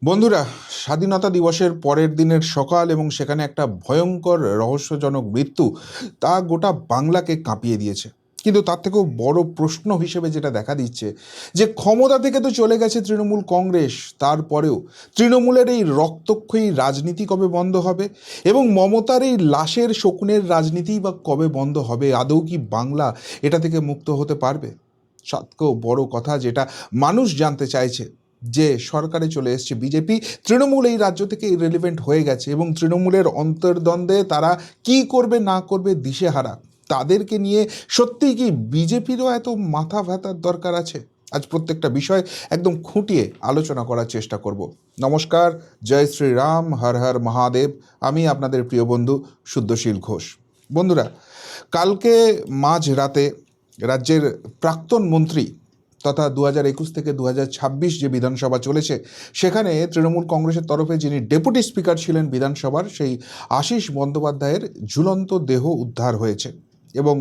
বন্ধুরা, স্বাধীনতা দিবসের পরের দিনের সকাল এবং সেখানে একটা ভয়ঙ্কর রহস্যজনক মৃত্যু তা গোটা বাংলাকে কাঁপিয়ে দিয়েছে। কিন্তু তার থেকেও বড় প্রশ্ন হিসেবে যেটা দেখা দিচ্ছে যে ক্ষমতা থেকে তো চলে গেছে তৃণমূল কংগ্রেস, তারপরেও তৃণমূলের এই রক্তক্ষয়ী রাজনীতি কবে বন্ধ হবে এবং মমতার এই লাশের শকুনের রাজনীতি বা কবে বন্ধ হবে? আদৌ কি বাংলা এটা থেকে মুক্ত হতে পারবে? সবথেকেও বড় কথা যেটা মানুষ জানতে চাইছে, যে সরকারে চলে এসছে বিজেপি, তৃণমূল এই রাজ্য থেকে ইররিলেভেন্ট হয়ে গেছে এবং তৃণমূলের অন্তর্দ্বন্দ্বে তারা কি করবে না করবে দিশেহারা। তাদেরকে নিয়ে সত্যিই কি বিজেপিরও এত মাথা ব্যথার দরকার আছে? আজ প্রত্যেকটা বিষয় একদম খুঁটিয়ে আলোচনা করার চেষ্টা করব। নমস্কার, জয় শ্রীরাম, হর হর মহাদেব। আমি আপনাদের প্রিয় বন্ধু শুদ্ধশীল ঘোষ। বন্ধুরা, কালকে মাঝ রাতে রাজ্যের প্রাক্তন মন্ত্রী তথা 2021 থেকে 2026 যে বিধানসভা চলেছে, সেখানে তৃণমূল কংগ্রেসের তরফে যিনি ডেপুটি স্পিকার ছিলেন বিধানসভার, সেই আশীষ বন্দ্যোপাধ্যায়ের ঝুলন্ত দেহ উদ্ধার হয়েছে এবং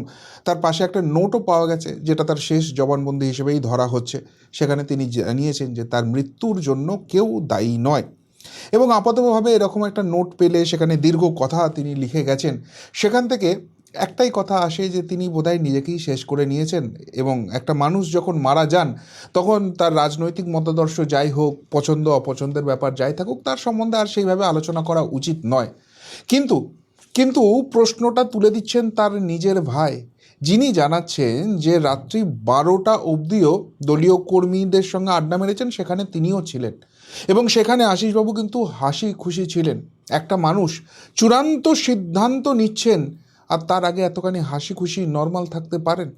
তার পাশে একটা নোটও পাওয়া গেছে, যেটা তার শেষ জবানবন্দি হিসেবেই ধরা হচ্ছে। সেখানে তিনি জানিয়েছেন যে তার মৃত্যুর জন্য কেউ দায়ী নয় এবং আপাতভাবে এরকম একটা নোট পেলে সেখানে দীর্ঘ কথা তিনি লিখে গেছেন। সেখান থেকে একটাই কথা আসে যে তিনি বোধহয় নিজেকেই শেষ করে নিয়েছেন এবং একটা মানুষ যখন মারা যান তখন তার রাজনৈতিক মতাদর্শ যাই হোক, পছন্দ অপছন্দের ব্যাপার যাই থাকুক, তার সম্বন্ধে আর সেইভাবে আলোচনা করা উচিত নয়। কিন্তু কিন্তু প্রশ্নটা তুলে দিচ্ছেন তার নিজের ভাই, যিনি জানাচ্ছেন যে রাত্রি 12টা অবধিও দলীয় কর্মীদের সঙ্গে আড্ডা মেরেছেন, সেখানে তিনিও ছিলেন এবং সেখানে আশীষবাবু কিন্তু হাসি খুশি ছিলেন। একটা মানুষ চূড়ান্ত সিদ্ধান্ত নিচ্ছেন আর তার আগে এতখানি হাসি খুশি নর্মাল থাকতে পারেন?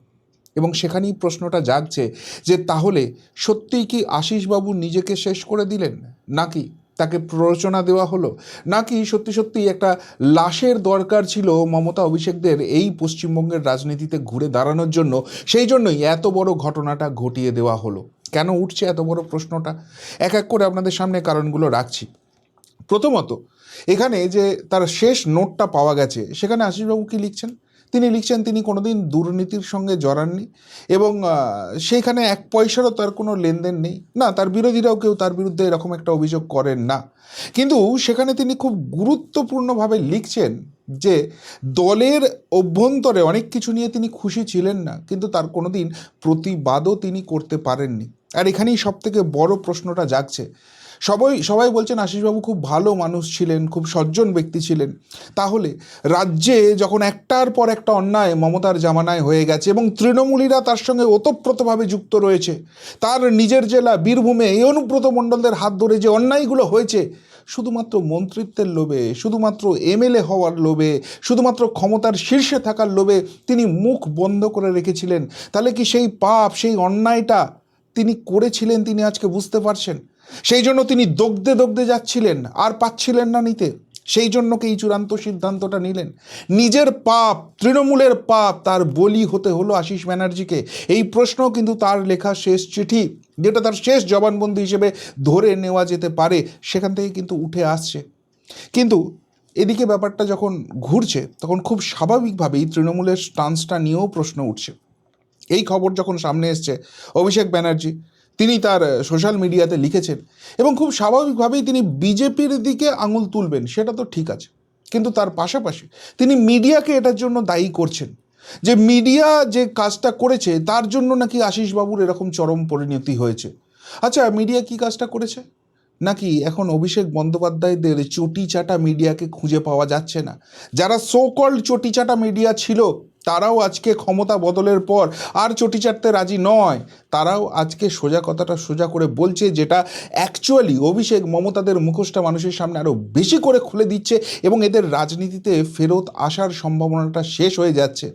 এবং সেখানেই প্রশ্নটা জাগছে যে তাহলে সত্যিই কি আশীষবাবু নিজেকে শেষ করে দিলেন, নাকি তাকে প্ররোচনা দেওয়া হলো, নাকি সত্যি সত্যি একটা লাশের দরকার ছিল মমতা অভিষেকদের এই পশ্চিমবঙ্গের রাজনীতিতে ঘুরে দাঁড়ানোর জন্য, সেই জন্যই এত বড় ঘটনাটা ঘটিয়ে দেওয়া হলো? কেন উঠছে এত বড় প্রশ্নটা? এক এক করে আপনাদের সামনে কারণগুলো রাখছি। প্রথমত, এখানে যে তার শেষ নোটটা পাওয়া গেছে, সেখানে আশীষবাবু কি লিখছেন? তিনি লিখছেন তিনি কোনোদিন দুর্নীতির সঙ্গে জড়াননি এবং সেইখানে এক পয়সারও তার কোনো লেনদেন নেই। না, তার বিরোধীরাও কেউ তার বিরুদ্ধে এরকম একটা অভিযোগ করেন না। কিন্তু সেখানে তিনি খুব গুরুত্বপূর্ণভাবে লিখছেন যে দলের অভ্যন্তরে অনেক কিছু নিয়ে তিনি খুশি ছিলেন না, কিন্তু তার কোনোদিন প্রতিবাদও তিনি করতে পারেননি। আর এখানেই সবথেকে বড় প্রশ্নটা জাগছে। সবাই সবাই বলছেন আশীষবাবু খুব ভালো মানুষ ছিলেন, খুব সজ্জন ব্যক্তি ছিলেন। তাহলে রাজ্যে যখন একটার পর একটা অন্যায় মমতার জামানায় হয়ে গেছে এবং তৃণমূলীরা তার সঙ্গে ওতপ্রোতভাবে যুক্ত রয়েছে, তার নিজের জেলা বীরভূমে এই অনুব্রত মণ্ডলদের হাত ধরে যে অন্যায়গুলো হয়েছে, শুধুমাত্র মন্ত্রিত্বের লোভে, শুধুমাত্র এমএলএ হওয়ার লোভে, শুধুমাত্র ক্ষমতার শীর্ষে থাকার লোভে তিনি মুখ বন্ধ করে রেখেছিলেন, তাহলে কি সেই পাপ, সেই অন্যায়টা তিনি করেছিলেন তিনি আজকে বুঝতে পারছেন? সেই জন্য তিনি দগ্ধে দগ্ধে যাচ্ছিলেন আর পাচ্ছিলেন না নিতে, সেই জন্য কি এই চূড়ান্ত সিদ্ধান্তটা নিলেন? নিজের পাপ, তৃণমূলের পাপ, তার বলি হতে হলো আশীষ ব্যানার্জিকে। এই প্রশ্ন কিন্তু তার লেখা শেষ চিঠি, যেটা তার শেষ জবানবন্দি হিসেবে ধরে নেওয়া যেতে পারে, সেখান থেকে কিন্তু উঠে আসছে। কিন্তু এদিকে ব্যাপারটা যখন ঘুরছে, তখন খুব স্বাভাবিকভাবেই তৃণমূলের স্টান্সটা নিয়েও প্রশ্ন উঠছে। এই খবর যখন সামনে এসছে, অভিষেক ব্যানার্জি তিনি তার সোশ্যাল মিডিয়াতে লিখেছেন এবং খুব স্বাভাবিকভাবেই তিনি বিজেপির দিকে আঙুল তুলবেন, সেটা তো ঠিক আছে, কিন্তু তার পাশাপাশি তিনি মিডিয়াকে এটার জন্য দায়ী করছেন যে মিডিয়া যে কাজটা করেছে তার জন্য নাকি আশীষবাবুর এরকম চরম পরিণতি হয়েছে। আচ্ছা, মিডিয়া কি কাজটা করেছে? নাকি এখন অভিষেক বন্দ্যোপাধ্যায়দের চটি চাটা মিডিয়াকে খুঁজে পাওয়া যাচ্ছে না? যারা সো কল্ড চটি চাটা মিডিয়া ছিল, তারাও আজকে ক্ষমতা বদলের পর আর চটি চাটতে রাজি নয়। তারাও আজকে সোজা কথাটা সোজা করে বলছে, যেটা অ্যাকচুয়ালি অভিষেক মমতাদের মুখোশটা মানুষের সামনে আরও বেশি করে খুলে দিচ্ছে এবং এদের রাজনীতিতে ফেরত আসার সম্ভাবনাটা শেষ হয়ে যাচ্ছে।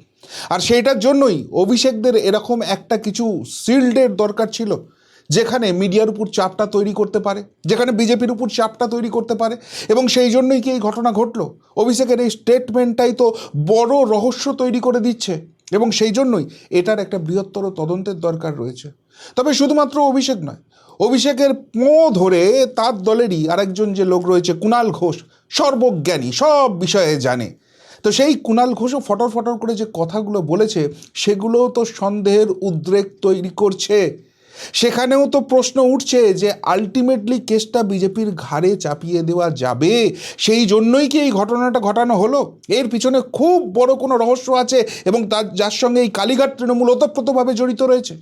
আর সেইটার জন্যই অভিষেকদের এরকম একটা কিছু শিল্ডের দরকার ছিল, যেখানে মিডিয়ার উপর চাপটা তৈরি করতে পারে, যেখানে বিজেপির উপর চাপটা তৈরি করতে পারে। এবং সেই জন্যই কি এই ঘটনা ঘটলো? অভিষেকের এই স্টেটমেন্টটাই তো বড় রহস্য তৈরি করে দিচ্ছে এবং সেই জন্যই এটার একটা বৃহত্তর তদন্তের দরকার রয়েছে। তবে শুধুমাত্র অভিষেক নয়, অভিষেকের ধরে তার দলেরই আরেকজন যে লোক রয়েছে, কুণাল ঘোষ, সর্বজ্ঞানী, সব বিষয়ে জানে। তো সেই কুণাল ঘোষও ফটর ফটর করে যে কথাগুলো বলেছে, সেগুলোও তো সন্দেহের উদ্রেক তৈরি করছে। সেখানেও তো প্রশ্ন উঠছে যে আলটিমেটলি কেসটা বিজেপির ঘাড়ে চাপিয়ে দেওয়া যাবে, সেই জন্যই কি এই ঘটনাটা ঘটানো হলো? এর পিছনে খুব বড় কোনো রহস্য আছে এবং তার যার সঙ্গে এই কালীঘাট তৃণমূল ওতপ্রোতভাবে জড়িত রয়েছে।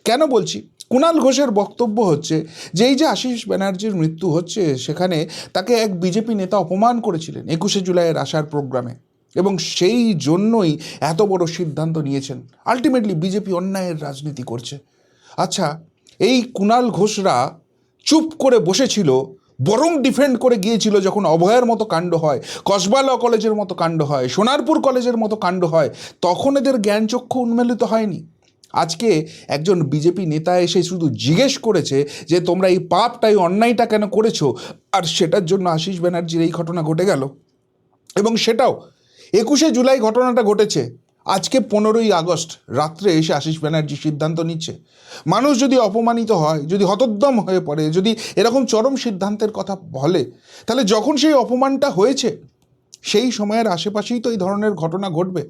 কেন বলছি? কুণাল ঘোষের বক্তব্য হচ্ছে যে এই যে আশিস ব্যানার্জির মৃত্যু হচ্ছে, সেখানে তাকে এক বিজেপি নেতা অপমান করেছিলেন 21শে জুলাইয়ের আসার প্রোগ্রামে, এবং সেই জন্যই এত বড় সিদ্ধান্ত নিয়েছেন। আলটিমেটলি বিজেপি অন্যায়ের রাজনীতি করছে। আচ্ছা, এই কুণাল ঘোষরা চুপ করে বসেছিল, বরং ডিফেন্ড করে গিয়েছিল যখন অভয়ের মতো কাণ্ড হয়, কসবা ল কলেজের মতো কাণ্ড হয়, সোনারপুর কলেজের মতো কাণ্ড হয়, তখন এদের জ্ঞানচক্ষু উন্মেলিত হয়নি। আজকে একজন বিজেপি নেতা এসে শুধু জিজ্ঞেস করেছে যে তোমরা এই পাপটা, এই অন্যায়টা কেন করেছো, আর সেটার জন্য আশিস ব্যানার্জির এই ঘটনা ঘটে গেল। এবং সেটাও 21শে জুলাই ঘটনাটা ঘটেছে, আজকে 15ই আগস্ট রাত্রে এসে আশিস ব্যানার্জি সিদ্ধান্ত নিচ্ছে। মানুষ যদি অপমানিত হয়, যদি হতোদ্যম হয়ে পড়ে, যদি এরকম চরম সিদ্ধান্তের কথা বলে, তাহলে যখন সেই অপমানটা হয়েছে সেই সময়ের আশেপাশেই তো এই ধরনের ঘটনা ঘটবে।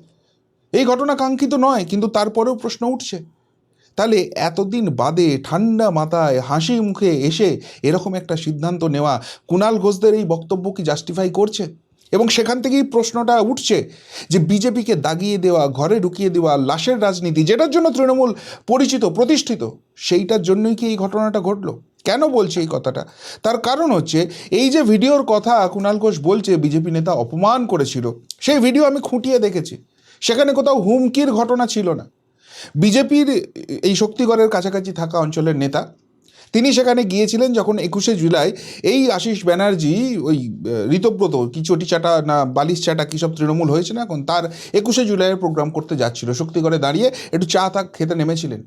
এই ঘটনা কাঙ্ক্ষিত নয়, কিন্তু তারপরেও প্রশ্ন উঠছে। তাহলে এতদিন বাদে ঠান্ডা মাথায় হাসি মুখে এসে এরকম একটা সিদ্ধান্ত নেওয়া কুণাল ঘোষদের এই বক্তব্য কি জাস্টিফাই করছে? এবং সেখান থেকেই প্রশ্নটা উঠছে যে বিজেপিকে দাগিয়ে দেওয়া, ঘরে ঢুকিয়ে দেওয়া, লাশের রাজনীতি, যেটার জন্য তৃণমূল পরিচিত, প্রতিষ্ঠিত, সেইটার জন্যই কি এই ঘটনাটা ঘটলো? কেন বলছে এই কথাটা? তার কারণ হচ্ছে এই যে ভিডিওর কথা কুণাল ঘোষ বলছে বিজেপি নেতা অপমান করেছিল, সেই ভিডিও আমি খুঁটিয়ে দেখেছি, সেখানে কোথাও হুমকির ঘটনা ছিল না। বিজেপির এই শক্তিগড়ের কাছাকাছি থাকা অঞ্চলের নেতা, তিনি সেখানে গিয়েছিলেন যখন 21শে জুলাই এই আশিস ব্যানার্জি ওই ঋতব্রত কি চটি চাটা না বালিশ চাটা কী সব তৃণমূল হয়েছে না এখন, তার 21শে জুলাইয়ের প্রোগ্রাম করতে যাচ্ছিল, শক্তিগড়ে দাঁড়িয়ে একটু চা তা খেতে নেমেছিলেন।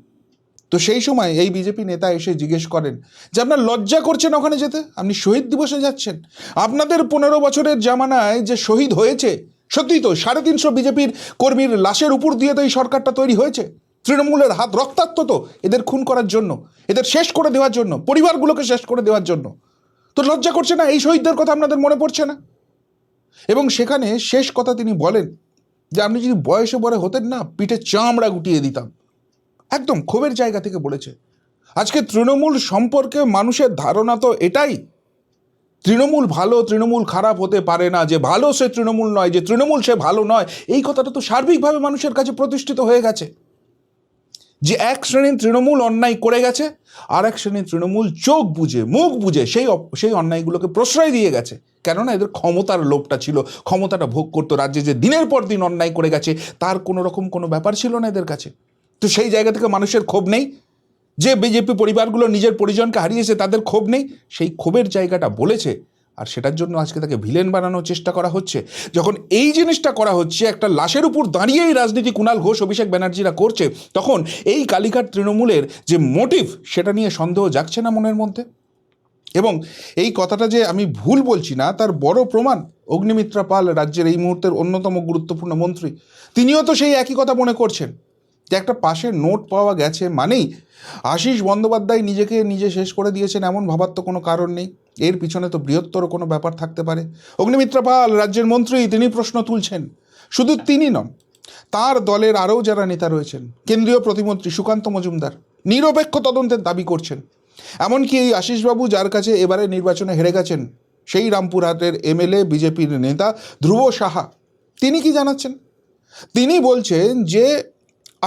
তো সেই সময় এই বিজেপি নেতা এসে জিজ্ঞেস করেন যে আপনার লজ্জা করছেন ওখানে যেতে? আপনি শহীদ দিবসে যাচ্ছেন? আপনাদের 15 বছরের জামানায় যে শহীদ হয়েছে, সত্যিই তো 350 বিজেপির কর্মীর লাশের উপর দিয়ে তো এই সরকারটা তৈরি হয়েছে। তৃণমূলের হাত রক্তাক্ত তো এদের খুন করার জন্য, এদের শেষ করে দেওয়ার জন্য, পরিবারগুলোকে শেষ করে দেওয়ার জন্য। তো লজ্জা করছে না? এই শহীদদের কথা আপনাদের মনে পড়ছে না? এবং সেখানে শেষ কথা তিনি বলেন যে আপনি যদি বয়সে বড় হতেন না, পিঠে চামড়া গুটিয়ে দিতাম। একদম ক্ষোভের জায়গা থেকে বলেছে। আজকে তৃণমূল সম্পর্কে মানুষের ধারণা তো এটাই, তৃণমূল ভালো, তৃণমূল খারাপ হতে পারে না, যে ভালো সে তৃণমূল নয়, যে তৃণমূল সে ভালো নয়। এই কথাটা তো সার্বিকভাবে মানুষের কাছে প্রতিষ্ঠিত হয়ে গেছে যে এক শ্রেণীর তৃণমূল অন্যায় করে গেছে, আর এক শ্রেণীর তৃণমূল চোখ বুজে, মুখ বুজে সেই অন্যায়গুলোকে প্রশ্রয় দিয়ে গেছে। কেননা এদের ক্ষমতার লোভটা ছিল, ক্ষমতাটা ভোগ করতো। রাজ্যে যে দিনের পর দিন অন্যায় করে গেছে তার কোনো রকম কোনো ব্যাপার ছিল না এদের কাছে। তো সেই জায়গা থেকে মানুষের ক্ষোভ নেই, যে বিজেপি পরিবারগুলো নিজের পরিজনকে হারিয়েছে তাদের ক্ষোভ নেই, সেই ক্ষোভের জায়গাটা বলেছে। আর সেটার জন্য আজকে তাকে ভিলেন বানানোর চেষ্টা করা হচ্ছে। যখন এই জিনিসটা করা হচ্ছে, একটা লাশের উপর দাঁড়িয়েই রাজনীতি কুণাল ঘোষ, অভিষেক ব্যানার্জিরা করছে, তখন এই কালীঘাট তৃণমূলের যে মোটিভ, সেটা নিয়ে সন্দেহ জাগছে না মনের মধ্যে? এবং এই কথাটা যে আমি ভুল বলছি না তার বড় প্রমাণ অগ্নিমিত্রা পাল, রাজ্যের এই মুহূর্তের অন্যতম গুরুত্বপূর্ণ মন্ত্রী, তিনিও তো সেই একই কথা মনে করছেন যে একটা পাশে নোট পাওয়া গেছে মানেই আশিস বন্দ্যোপাধ্যায় নিজেকে নিজে শেষ করে দিয়েছেন, এমন ভাবার তো কোনো কারণ নেই। এর পিছনে তো বৃহত্তর কোনো ব্যাপার থাকতে পারে। অগ্নিমিত্রা পাল রাজ্যের মন্ত্রী, তিনি প্রশ্ন তুলছেন। শুধু তিনি নন, তার দলের আরও যারা নেতা রয়েছেন, কেন্দ্রীয় প্রতিমন্ত্রী সুকান্ত মজুমদার নিরপেক্ষ তদন্তের দাবি করছেন। এমনকি এই আশিসবাবু যার কাছে এবারে নির্বাচনে হেরে গেছেন, সেই রামপুরহাটের এমএলএ বিজেপির নেতা ধ্রুব সাহা, তিনি কি জানাচ্ছেন? তিনি বলছেন যে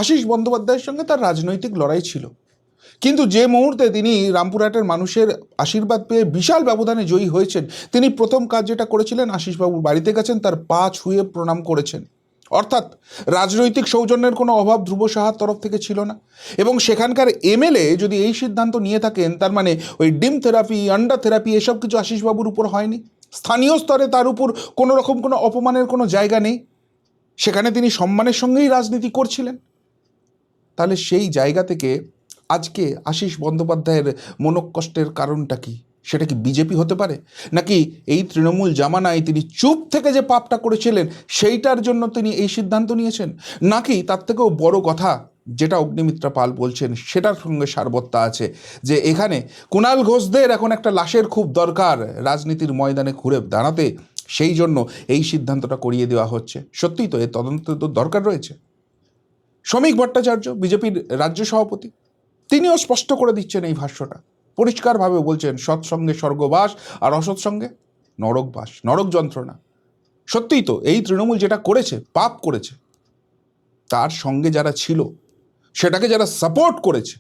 আশিস বন্দ্যোপাধ্যায়ের সঙ্গে তার রাজনৈতিক লড়াই ছিল, কিন্তু যে মুহূর্তে তিনি রামপুরহাটের মানুষের আশীর্বাদ পেয়ে বিশাল ব্যবধানে জয়ী হয়েছেন, তিনি প্রথম কাজ যেটা করেছিলেন, আশিসবাবুর বাড়িতে গেছেন, তার পা ছুঁয়ে প্রণাম করেছেন। অর্থাৎ রাজনৈতিক সৌজন্যের কোনো অভাব ধ্রুব সাহার তরফ থেকে ছিল না। এবং সেখানকার এমএলএ যদি এই সিদ্ধান্ত নিয়ে থাকেন, তার মানে ওই ডিম থেরাপি, আন্ডা থেরাপি, এসব কিছু আশিসবাবুর উপর হয়নি। স্থানীয় স্তরে তার উপর কোনো রকম কোনো অপমানের কোনো জায়গা নেই, সেখানে তিনি সম্মানের সঙ্গেই রাজনীতি করছিলেন। তাহলে সেই জায়গা থেকে আজকে আশিস বন্দ্যোপাধ্যায়ের মনোকষ্টের কারণটা কি? সেটা কি বিজেপি হতে পারে, নাকি এই তৃণমূল জামানায় তিনি চুপ থেকে যে পাপটা করেছিলেন সেইটার জন্য তিনি এই সিদ্ধান্ত নিয়েছেন, নাকি তার থেকেও বড় কথা যেটা অগ্নিমিত্রা পাল বলছেন সেটার সঙ্গে সারবত্তা আছে, যে এখানে কুণাল ঘোষদের এখন একটা লাশের খুব দরকার রাজনীতির ময়দানে ঘুরে দাঁড়াতে, সেই জন্য এই সিদ্ধান্তটা করিয়ে দেওয়া হচ্ছে? সত্যিই তো এর তদন্ত তো দরকার রয়েছে। শ্রমিক ভট্টাচার্য বিজেপির রাজ্য সভাপতি, তিনিও স্পষ্ট করে দিচ্ছেন এই ভাষ্যটা, পরিষ্কারভাবে বলছেন সৎসঙ্গে স্বর্গবাস আর অসৎসঙ্গে নরকবাস, নরক যন্ত্রণা। সত্যিই তো এই তৃণমূল যেটা করেছে, পাপ করেছে, তার সঙ্গে যারা ছিল, সেটাকে যারা সাপোর্ট করেছে,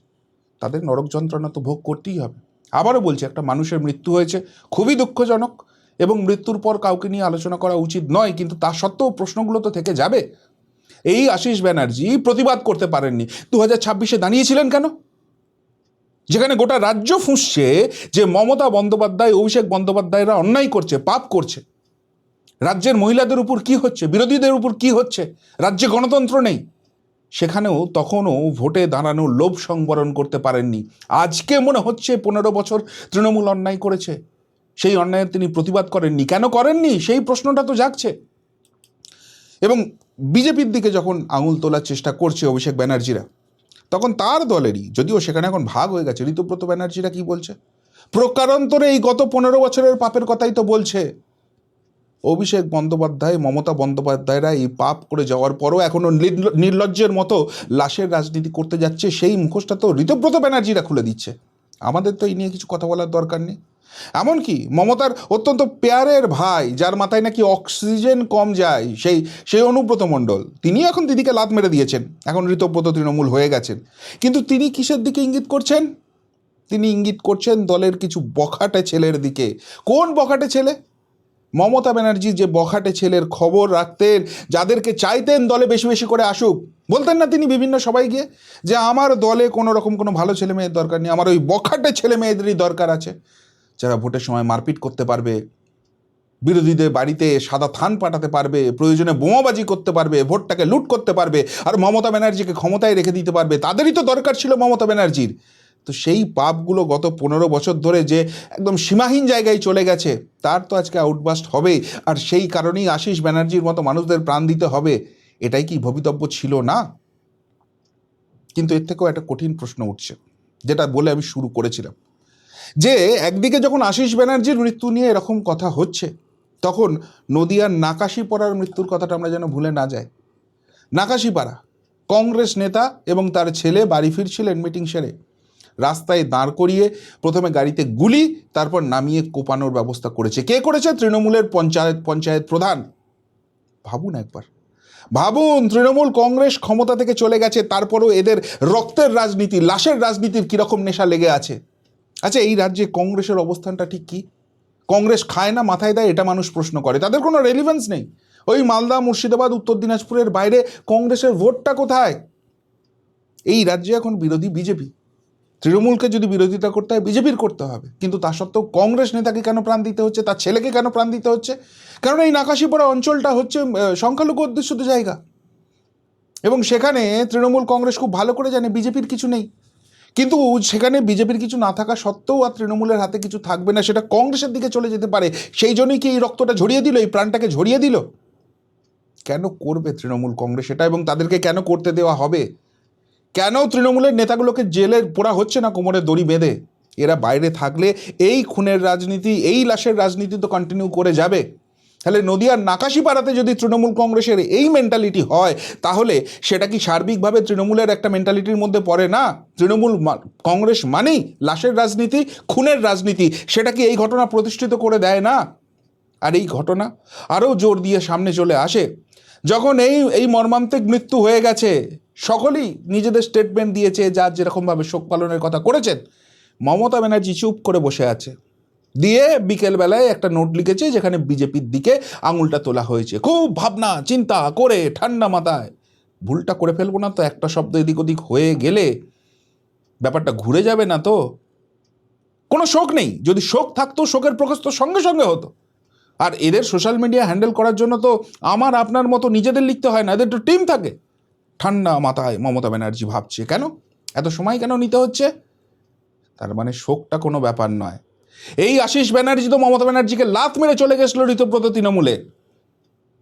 তাদের নরক যন্ত্রণা তো ভোগ করতেই হবে। আবারও বলছি, একটা মানুষের মৃত্যু হয়েছে, খুবই দুঃখজনক, এবং মৃত্যুর পর কাউকে নিয়ে আলোচনা করা উচিত নয়, কিন্তু তা সত্ত্বেও প্রশ্নগুলো তো থেকে যাবে। এই আশিস ব্যানার্জি প্রতিবাদ করতে পারেননি, 2026-এ দাঁড়িয়েছিলেন কেন? যেখানে গোটা রাজ্য ফুঁসছে যে মমতা বন্দ্যোপাধ্যায়, অভিষেক বন্দ্যোপাধ্যায়রা অন্যায় করছে, পাপ করছে, রাজ্যের মহিলাদের উপর কি হচ্ছে, বিরোধীদের উপর কি হচ্ছে, রাজ্যে গণতন্ত্র নেই, সেখানেও তখনও ভোটে দাঁড়ানোর লোভ সংবরণ করতে পারেননি। আজকে মনে হচ্ছে 15 বছর তৃণমূল অন্যায় করেছে, সেই অন্যায়ের তিনি প্রতিবাদ করেননি। কেন করেননি সেই প্রশ্নটা তো জাগছে। এবং বিজেপির দিকে যখন আঙুল তোলার চেষ্টা করছে অভিষেক ব্যানার্জিরা, তখন তার দলেরই, যদিও সেখানে এখন ভাগ হয়ে গেছে, ঋতব্রত ব্যানার্জিরা কি বলছে? প্রকারান্তরে এই গত 15 বছরের পাপের কথাই তো বলছে। অভিষেক বন্দ্যোপাধ্যায়, মমতা বন্দ্যোপাধ্যায়রা এই পাপ করে যাওয়ার পরও এখনও নির্লজ্জের মতো লাশের রাজনীতি করতে যাচ্ছে, সেই মুখোশটা তো ঋতব্রত ব্যানার্জিরা খুলে দিচ্ছে। আমাদের তো এই নিয়ে কিছু কথা বলার দরকার নেই। এমনকি মমতার অত্যন্ত পেয়ারের ভাই, যার মাথায় নাকি অক্সিজেন কম যায়, সেই অনুব্রত মণ্ডল, তিনিও এখন দিদিকে লাত মেরে দিয়েছেন, এখন ঋতব্রত তৃণমূল হয়ে গেছেন। কিন্তু তিনি কিসের দিকে ইঙ্গিত করছেন? তিনি ইঙ্গিত করছেন দলের কিছু বখাটে ছেলের দিকে। কোন বখাটে ছেলে? মমতা ব্যানার্জি যে বখাটে ছেলের খবর রাখতেন, যাদেরকে চাইতেন দলে বেশি বেশি করে আসুক, বলতেন না তিনি বিভিন্ন সবাই গিয়ে যে আমার দলে কোনো রকম কোনো ভালো ছেলে মেয়ের দরকার নেই, আমার ওই বখাটে ছেলে মেয়েদেরই দরকার আছে, যারা ভোটের সময় মারপিট করতে পারবে, বিরোধীদের বাড়িতে সাদা থান পাঠাতে পারবে, প্রয়োজনে বোমাবাজি করতে পারবে, ভোটটাকে লুট করতে পারবে, আর মমতা ব্যানার্জিকে ক্ষমতায় রেখে দিতে পারবে, তাদেরই তো দরকার ছিল মমতা ব্যানার্জির। তো সেই পাপগুলো গত 15 বছর ধরে যে একদম সীমাহীন জায়গায় চলে গেছে, তার তো আজকে আউটবাস্ট হবে। আর সেই কারণেই আশিস ব্যানার্জির মতো মানুষদের প্রাণ দিতে হবে, এটাই কি ভবিতব্য ছিল না? কিন্তু এর থেকেও একটা কঠিন প্রশ্ন উঠছে, যেটা বলে আমি শুরু করেছিলাম, যে একদিকে যখন আশিস ব্যানার্জির মৃত্যু নিয়ে এরকম কথা হচ্ছে, তখন নদিয়ার নাকাশিপাড়ার মৃত্যুর কথাটা আমরা যেন ভুলে না যাই। নাকাশিপাড়া কংগ্রেস নেতা এবং তার ছেলে বাড়ি ফিরছিলেন মিটিং সেরে, রাস্তায় দাঁড় করিয়ে প্রথমে গাড়িতে গুলি, তারপর নামিয়ে কোপানোর ব্যবস্থা করেছে। কে করেছে? তৃণমূলের পঞ্চায়েত প্রধান। ভাবুন একবার, ভাবুন, তৃণমূল কংগ্রেস ক্ষমতা থেকে চলে গেছে, তারপরও এদের রক্তের রাজনীতি, লাশের রাজনীতির কীরকম নেশা লেগে আছে। আচ্ছা, এই রাজ্যে কংগ্রেসের অবস্থানটা ঠিক কী? কংগ্রেস খায় না মাথায় দেয়, এটা মানুষ প্রশ্ন করে। তাদের কোনো রেলিভেন্স নেই। ওই মালদা, মুর্শিদাবাদ, উত্তর দিনাজপুরের বাইরে কংগ্রেসের ভোটটা কোথায়? এই রাজ্যে এখন বিরোধী বিজেপি। তৃণমূলকে যদি বিরোধিতা করতে হয়, বিজেপির করতে হবে, কিন্তু তা সত্ত্বেও কংগ্রেস নেতাকে কেন প্রাণ দিতে হচ্ছে, তার ছেলেকে কেন প্রাণ দিতে হচ্ছে? কারণ এই নাকাশিপাড়া অঞ্চলটা হচ্ছে সংখ্যালঘু অধ্যুষিত জায়গা, এবং সেখানে তৃণমূল কংগ্রেস খুব ভালো করে জানে বিজেপির কিছু নেই। কিন্তু সেখানে বিজেপির কিছু না থাকা সত্ত্বেও আর তৃণমূলের হাতে কিছু থাকবে না, সেটা কংগ্রেসের দিকে চলে যেতে পারে। সেই জন্যই কি এই রক্তটা ঝরিয়ে দিল, এই প্রাণটাকে ঝরিয়ে দিল? কেন করবে তৃণমূল কংগ্রেস এটা, এবং তাদেরকে কেন করতে দেওয়া হবে? কেন তৃণমূলের নেতাগুলোকে জেলে পোড়া হচ্ছে না কোমরে দড়ি বেঁধে? এরা বাইরে থাকলে এই খুনের রাজনীতি, এই লাশের রাজনীতি তো কন্টিনিউ করে যাবে। তাহলে নদিয়ার নাকাশিপাড়াতে যদি তৃণমূল কংগ্রেসের এই মেন্টালিটি হয়, তাহলে সেটা কি সার্বিকভাবে তৃণমূলের একটা মেন্টালিটির মধ্যে পড়ে না? তৃণমূল কংগ্রেস মানেই লাশের রাজনীতি, খুনের রাজনীতি, সেটা কি এই ঘটনা প্রতিষ্ঠিত করে দেয় না? আর এই ঘটনা আরও জোর দিয়ে সামনে চলে আসে যখন এই মর্মান্তিক মৃত্যু হয়ে গেছে, সকলেই নিজেদের স্টেটমেন্ট দিয়েছে, যার যেরকমভাবে শোক পালনের কথা করেছেন। মমতা ব্যানার্জি চুপ করে বসে আছে, দিয়ে বিকেলবেলায় একটা নোট লিখেছে যেখানে বিজেপির দিকে আঙুলটা তোলা হয়েছে। খুব ভাবনা চিন্তা করে ঠান্ডা মাথায়, ভুলটা করে ফেলবো না তো, একটা শব্দ এদিক ওদিক হয়ে গেলে ব্যাপারটা ঘুরে যাবে না তো? কোনো শোক নেই, যদি শোক থাকতো শোকের প্রকাশ তো সঙ্গে সঙ্গে হতো। আর এদের সোশ্যাল মিডিয়া হ্যান্ডেল করার জন্য তো আমার আপনার মতো নিজেদের লিখতে হয় না, এদের তো টিম থাকে। ঠান্ডা মাথায় মমতা ব্যানার্জি ভাবছে, কেন এত সময় কেন নিতে হচ্ছে? তার মানে শোকটা কোনো ব্যাপার নয়। এই আশিস ব্যানার্জি তো মমতা ব্যানার্জিকে লাত মেরে চলে গেছিল ঋতব্রত তৃণমূলে।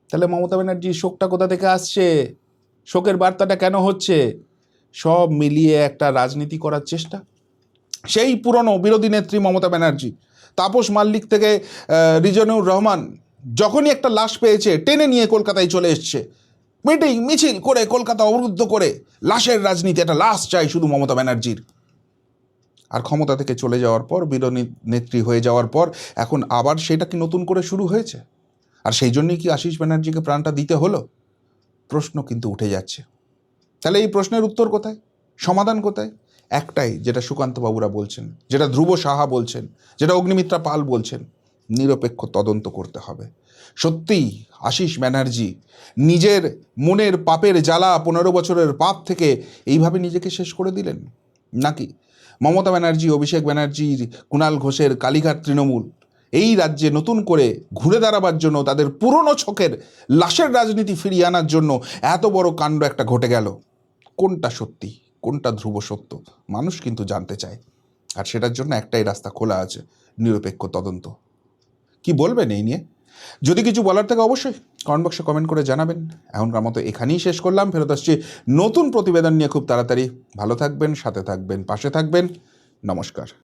তাহলে মমতা ব্যানার্জির শোকটা কোথা থেকে আসছে? শোকের বার্তাটা কেন হচ্ছে? সব মিলিয়ে একটা রাজনীতি করার চেষ্টা। সেই পুরনো বিরোধী নেত্রী মমতা ব্যানার্জি, তাপস মাল্লিক থেকে রিজনুর রহমান, যখনই একটা লাশ পেয়েছে টেনে নিয়ে কলকাতায় চলে এসছে, মিটিং মিছিল করে কলকাতা অবরুদ্ধ করে লাশের রাজনীতি, একটা লাশ চাই শুধু মমতা ব্যানার্জির। আর ক্ষমতা থেকে চলে যাওয়ার পর, বিরোধী নেত্রী হয়ে যাওয়ার পর এখন আবার সেটা কি নতুন করে শুরু হয়েছে? আর সেই জন্যই কি আশিস ব্যানার্জিকে প্রাণটা দিতে হলো? প্রশ্ন কিন্তু উঠে যাচ্ছে। তাহলে এই প্রশ্নের উত্তর কোথায়? সমাধান কোথায়? একটাই, যেটা সুকান্তবাবুরা বলছেন, যেটা ধ্রুব সাহা বলছেন, যেটা অগ্নিমিত্রা পাল বলছেন, নিরপেক্ষ তদন্ত করতে হবে। সত্যিই আশিস ব্যানার্জি নিজের মনের পাপের জ্বালা, 15 বছরের পাপ থেকে এইভাবে নিজেকে শেষ করে দিলেন? নাকি মমতা ব্যানার্জি, অভিষেক ব্যানার্জির, কুণাল ঘোষের কালীঘাট তৃণমূল এই রাজ্যে নতুন করে ঘুরে দাঁড়াবার জন্য, তাদের পুরনো ছকের লাশের রাজনীতি ফিরিয়ে আনার জন্য এত বড় কাণ্ড একটা ঘটে গেল? কোনটা সত্যি, কোনটা ধ্রুব সত্য, মানুষ কিন্তু জানতে চায়। আর সেটার জন্য একটাই রাস্তা খোলা আছে, নিরপেক্ষ তদন্ত। কি বলবেন এই নিয়ে? যদি কিছু বলার থাকে অবশ্যই কমেন্ট বক্সে কমেন্ট করে জানাবেন। এখনকার মতো এখানেই শেষ করলাম, ফেরত আসছি নতুন প্রতিবেদন নিয়ে খুব তাড়াতাড়ি। ভালো থাকবেন, সাথে থাকবেন, পাশে থাকবেন। নমস্কার।